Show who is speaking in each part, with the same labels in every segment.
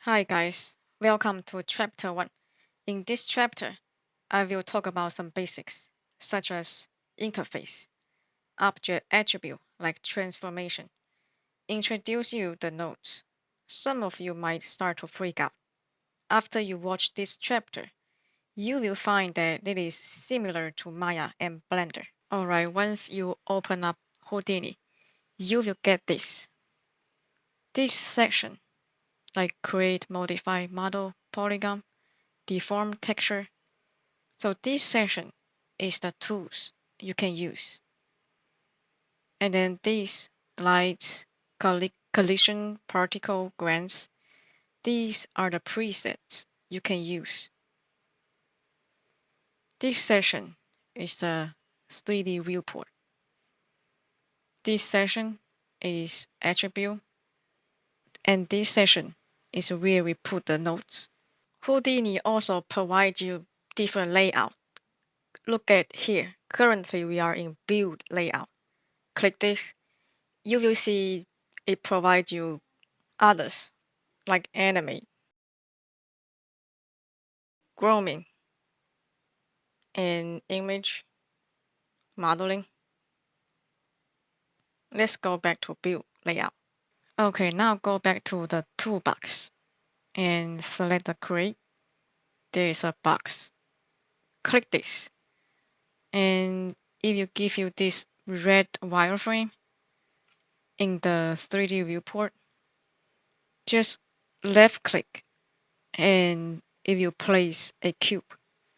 Speaker 1: Hi guys, welcome to chapter 1. In this chapter, I will talk about some basics such as interface, object attribute like transformation, introduce you the nodes. Some of you might start to freak out. After you watch this chapter, you will find that it is similar to Maya and Blender. Alright, once you open up Houdini, you will get this. This section, like create, modify, model, polygon, deform texture. So this section is the tools you can use. And then these lights, collision, particle, grants, these are the presets you can use. This section is the 3D viewport. This section is attribute. And this section is where we put the nodes. Houdini also provides you different layout. Look at here. Currently, we are in build layout. Click this. You will see it provides you others like animate, grooming, and image modeling. Let's go back to build layout. Okay, now go back to the toolbox and select the create. There is a box. Click this. And if you give you this red wireframe in the 3D viewport, just left click and if you place a cube.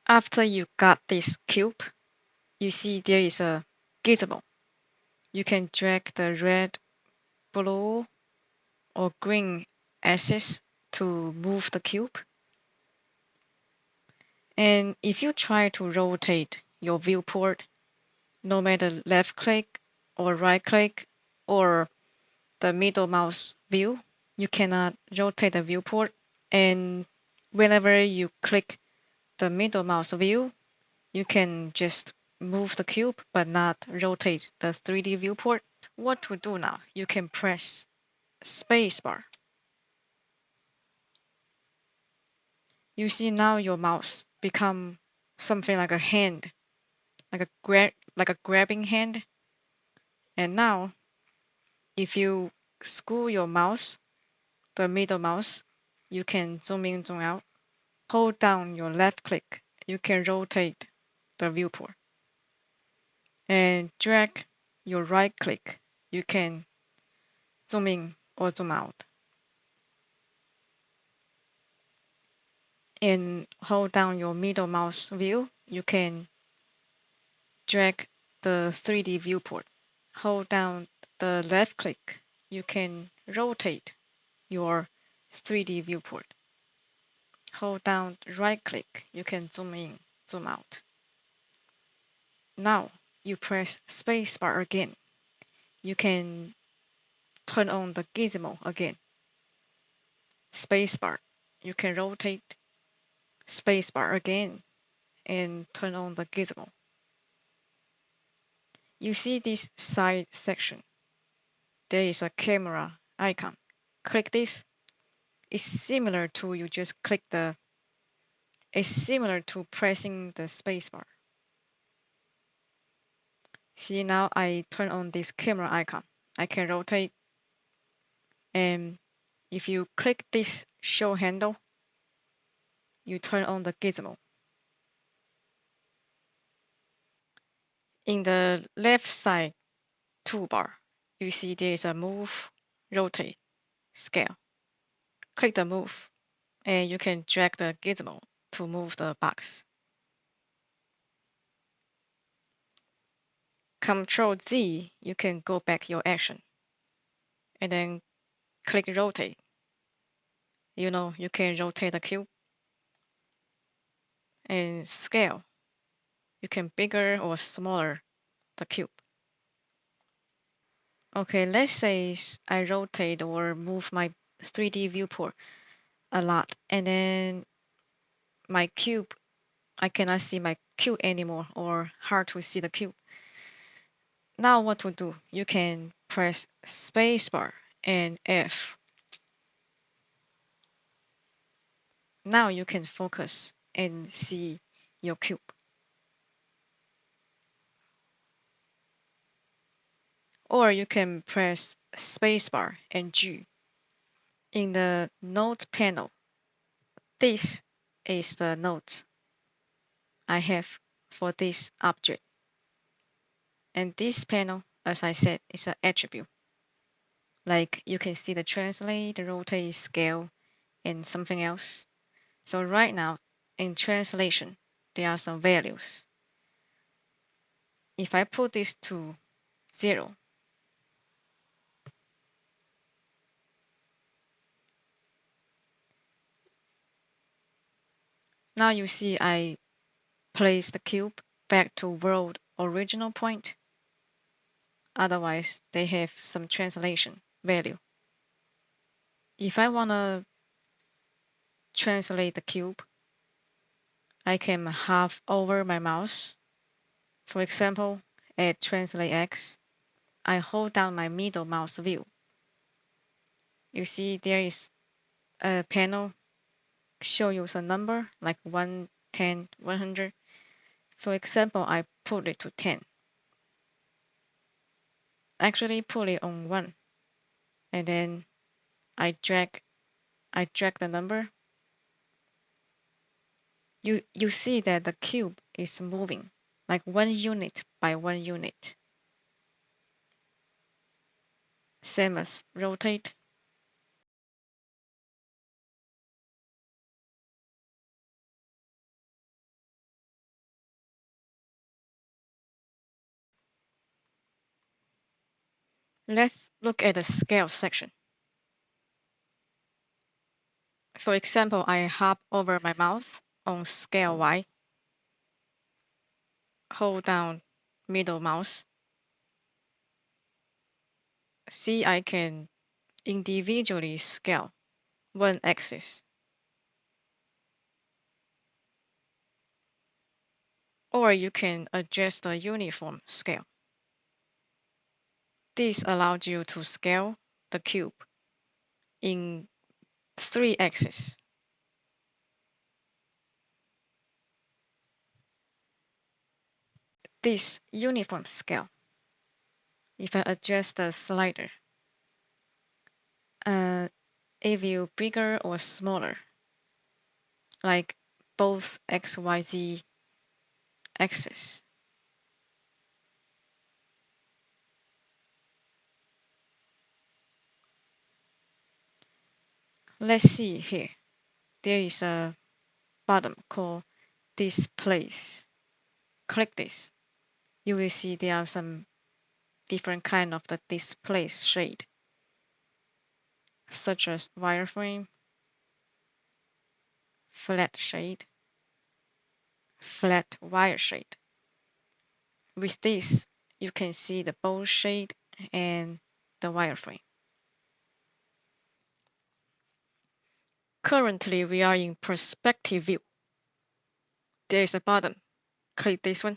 Speaker 1: After you got this cube, you see there is a gizmo. You can drag the red, blue, or green axis to move the cube. And if you try to rotate your viewport, no matter left click or right click or the middle mouse view, you cannot rotate the viewport. And whenever you click the middle mouse view, you can just move the cube but not rotate the 3D viewport. What to do now? You can press spacebar. You see now your mouse become something like a hand, like a grabbing hand. And now, if you screw your mouse, the middle mouse, you can zoom in, zoom out. Hold down your left click. You can rotate the viewport. And drag your right click. You can zoom in or zoom out. And hold down your middle mouse view. You can drag the 3D viewport. Hold down the left click. You can rotate your 3D viewport. Hold down right click. You can zoom in, zoom out. Now you press spacebar again. You can turn on the gizmo again. Spacebar. You can rotate. Spacebar again and turn on the gizmo. You see this side section. There is a camera icon. Click this. It's similar to you just click the. It's similar to pressing the spacebar. See now I turn on this camera icon. I can rotate. And if you click this show handle, you turn on the gizmo. In the left side toolbar, you see there is a move, rotate, scale. Click the move, and you can drag the gizmo to move the box. Control Z, you can go back your action. And then click rotate. You know, you can rotate the cube. And scale. You can bigger or smaller the cube. Okay, let's say I rotate or move my 3D viewport a lot. And then my cube, I cannot see my cube anymore or hard to see the cube. Now what to do? You can press spacebar and F. Now you can focus and see your cube. Or you can press spacebar and G. In the node panel, this is the nodes I have for this object. And this panel, as I said, is an attribute. Like you can see the translate, the rotate, scale, and something else. So right now, in translation, there are some values. If I put this to 0, now you see I place the cube back to world original point. Otherwise, they have some translation value. If I want to translate the cube, I can hover over my mouse. For example, at Translate X, I hold down my middle mouse view. You see there is a panel show you the number like 1, 10, 100. For example, I put it to 10. Actually put it on 1. And then I drag the number. You see that the cube is moving like 1 unit by 1 unit. Same as rotate. Let's look at the scale section. For example, I hover over my mouse on scale Y, hold down middle mouse. See, I can individually scale one axis. Or you can adjust the uniform scale. This allows you to scale the cube in 3 axes. This uniform scale, if I adjust the slider, a view bigger or smaller, like both X, Y, Z axis. Let's see here. There is a button called Displays. Click this. You will see there are some different kind of the display shade, such as wireframe, flat shade, flat wire shade. With this, you can see the bold shade and the wireframe. Currently, we are in perspective view. There is a button. Click this one.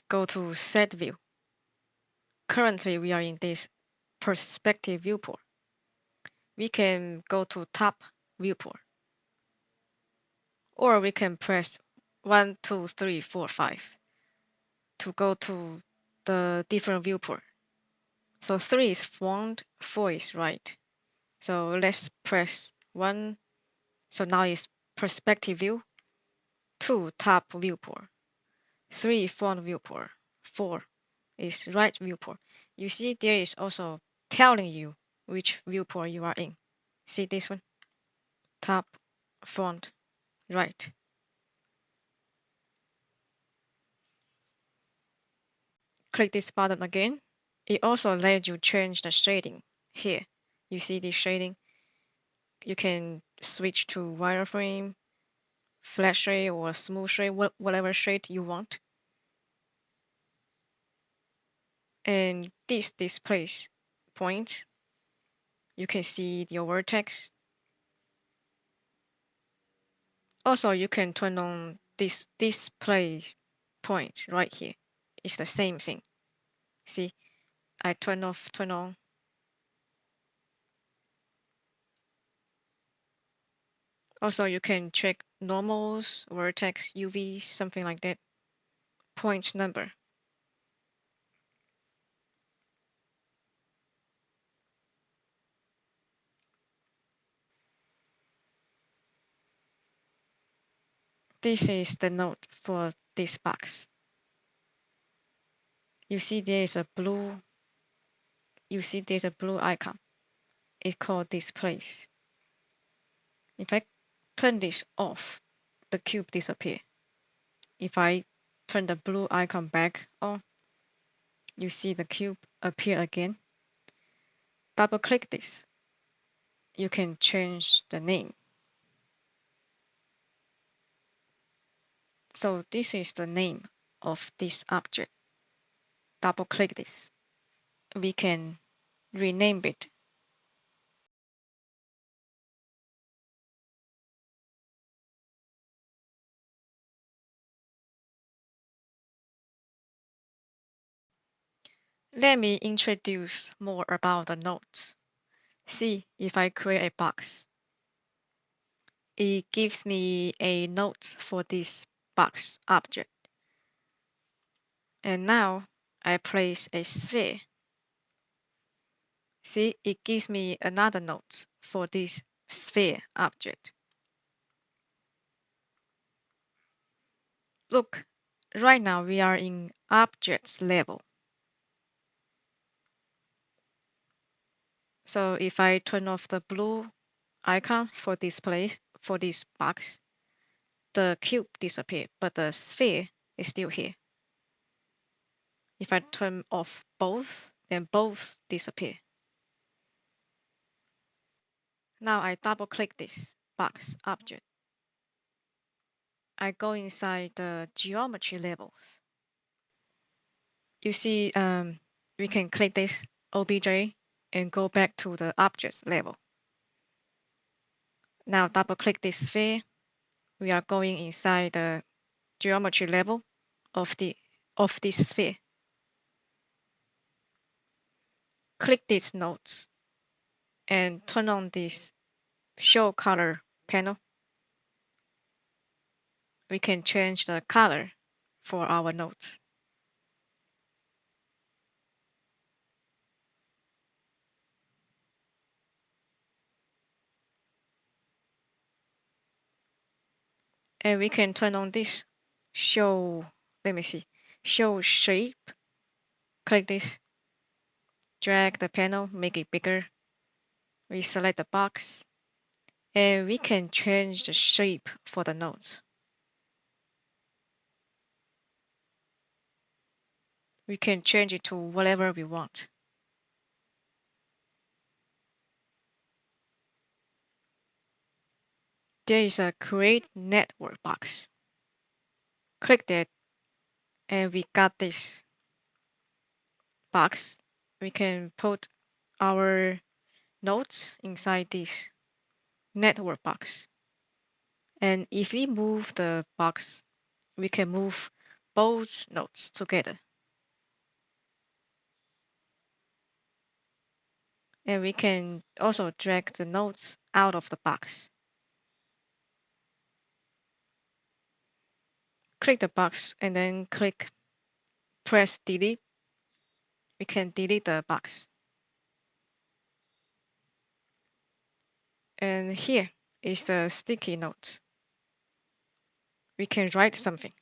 Speaker 1: Go to set view. Currently, we are in this perspective viewport. We can go to top viewport. Or we can press 1, 2, 3, 4, 5 to go to the different viewport. So 3 is front, 4 is right. So let's press 1. So now it's perspective view. 2, top viewport. 3, front viewport. 4 is right viewport. You see there is also telling you which viewport you are in. See this one? Top, front, right. Click this button again. It also lets you change the shading here. You see this shading? You can switch to wireframe, flat shade, or smooth shade, whatever shade you want. And this displays point. You can see your vertex. Also, you can turn on this display point right here. It's the same thing. See, I turn off, turn on. Also, you can check normals, vertex, UVs, something like that. Point number. This is the node for this box. You see there's a blue icon. It's called displays. If I turn this off, the cube disappears. If I turn the blue icon back on, you see the cube appear again. Double click this. You can change the name. So this is the name of this object. Double click this. We can rename it. Let me introduce more about the nodes. See if I create a box. It gives me a node for this box object. And now I place a sphere. See, it gives me another node for this sphere object. Look, right now we are in objects level. So if I turn off the blue icon for this box, the cube disappeared, but the sphere is still here. If I turn off both, then both disappear. Now I double click this box object. I go inside the geometry levels. You see, we can click this OBJ and go back to the objects level. Now double click this sphere. We are going inside the geometry level of this sphere. Click these nodes and turn on this show color panel. We can change the color for our nodes. And we can turn on this show, let me see, show shape. Click this, drag the panel, make it bigger. We select the box, and we can change the shape for the nodes. We can change it to whatever we want. There is a create network box. Click that, and we got this box. We can put our nodes inside this network box. And if we move the box, we can move both nodes together. And we can also drag the nodes out of the box. Click the box and then press delete. We can delete the box. And here is the sticky note. We can write something.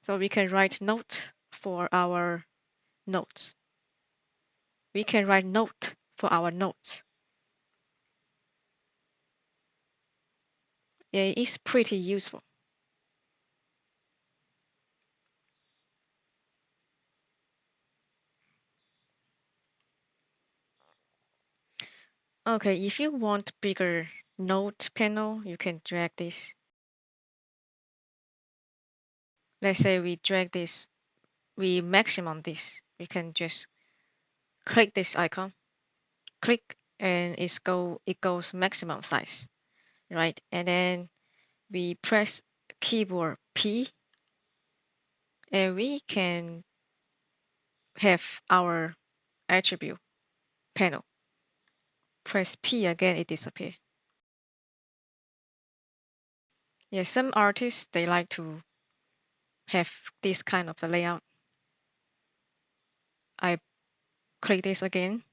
Speaker 1: So we can write note for our notes. We can write note for our notes. Yeah, it's pretty useful. Okay, if you want bigger note panel, you can drag this. Let's say we drag this, we maximum this. We can just click this icon, click, and it goes maximum size, right? And then we press keyboard P, and we can have our attribute panel. Press P again, it disappears. Yeah, some artists, they like to have this kind of the layout. I click this again.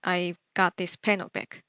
Speaker 1: I got this panel back.